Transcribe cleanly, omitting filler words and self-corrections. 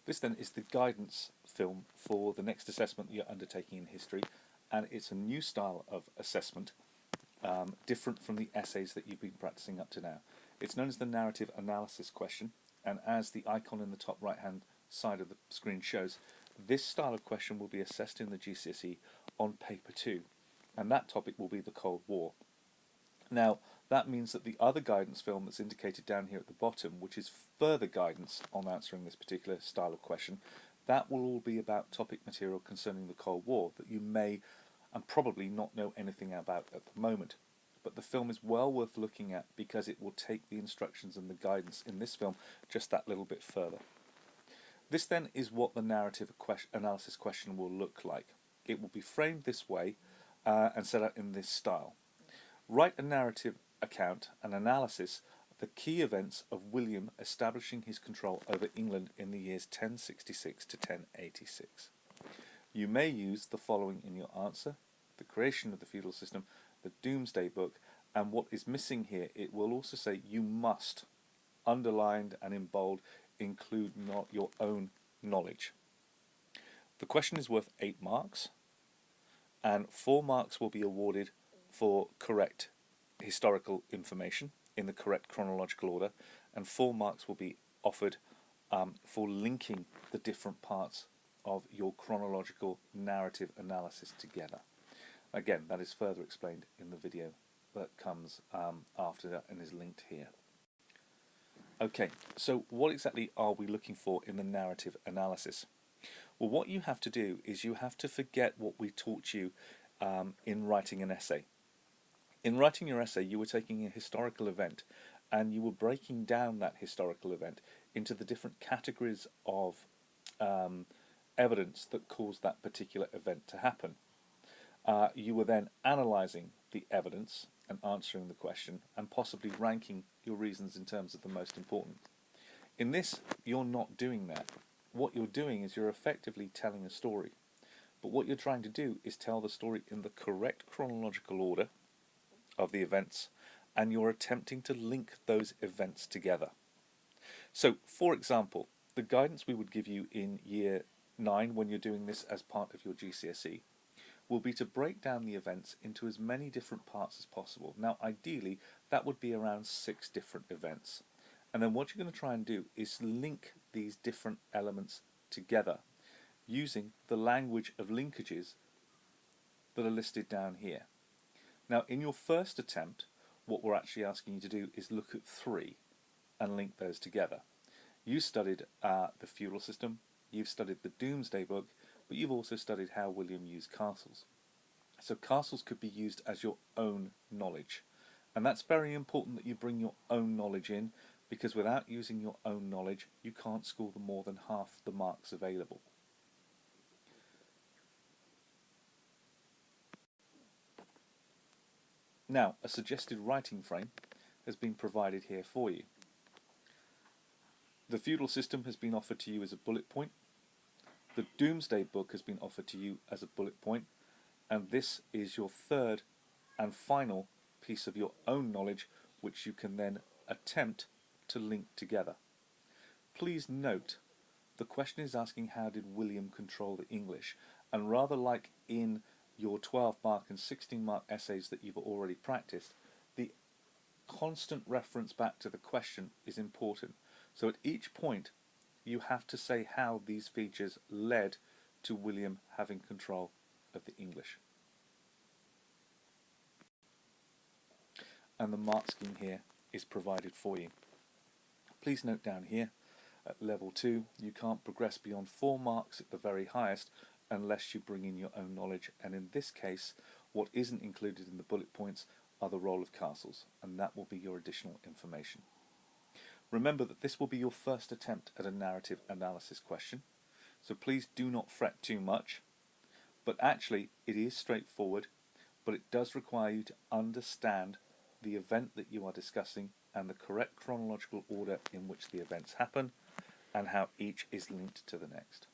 This then is the guidance film for the next assessment that you're undertaking in history, and it's a new style of assessment, different from the essays that you've been practicing up to now. It's known as the narrative analysis question, and as the icon in the top right hand side of the screen shows, this style of question will be assessed in the GCSE on paper 2, and that topic will be the Cold War. Now, that means that the other guidance film that's indicated down here at the bottom, which is further guidance on answering this particular style of question, that will all be about topic material concerning the Cold War that you may and probably not know anything about at the moment. But the film is well worth looking at because it will take the instructions and the guidance in this film just that little bit further. This then is what the narrative analysis question will look like. It will be framed this way and set out in this style. Write a narrative account, an analysis of the key events of William establishing his control over England in the years 1066 to 1086. You may use the following in your answer: the creation of the feudal system, the Doomsday Book, and what is missing here, it will also say you must, underlined and in bold, include not your own knowledge. The question is worth 8 marks, and 4 marks will be awarded for correct historical information in the correct chronological order, and 4 marks will be offered for linking the different parts of your chronological narrative analysis together. Again, that is further explained in the video that comes after that and is linked here. Okay, so what exactly are we looking for in the narrative analysis? Well, what you have to do is you have to forget what we taught you in writing an essay. In writing your essay, you were taking a historical event and you were breaking down that historical event into the different categories of evidence that caused that particular event to happen. You were then analysing the evidence and answering the question and possibly ranking your reasons in terms of the most important. In this, you're not doing that. What you're doing is you're effectively telling a story. But what you're trying to do is tell the story in the correct chronological order of the events, and you're attempting to link those events together. So, for example, the guidance we would give you in Year 9 when you're doing this as part of your GCSE will be to break down the events into as many different parts as possible. Now, ideally, that would be around 6 different events. And then what you're going to try and do is link these different elements together using the language of linkages that are listed down here. Now, in your first attempt, what we're actually asking you to do is look at 3 and link those together. You studied the feudal system, you've studied the Doomsday Book, but you've also studied how William used castles. So castles could be used as your own knowledge. And that's very important that you bring your own knowledge in, because without using your own knowledge, you can't score more than half the marks available. Now, a suggested writing frame has been provided here for you. The feudal system has been offered to you as a bullet point. The Doomsday Book has been offered to you as a bullet point, and this is your third and final piece of your own knowledge, which you can then attempt to link together. Please note, the question is asking how did William control the English, and rather like in your 12-mark and 16-mark essays that you've already practiced, the constant reference back to the question is important. So at each point, you have to say how these features led to William having control of the English. And the mark scheme here is provided for you. Please note down here, at level 2, you can't progress beyond 4 marks at the very highest unless you bring in your own knowledge, and in this case, what isn't included in the bullet points are the role of castles, and that will be your additional information. Remember that this will be your first attempt at a narrative analysis question, so please do not fret too much, but actually it is straightforward, but it does require you to understand the event that you are discussing and the correct chronological order in which the events happen and how each is linked to the next.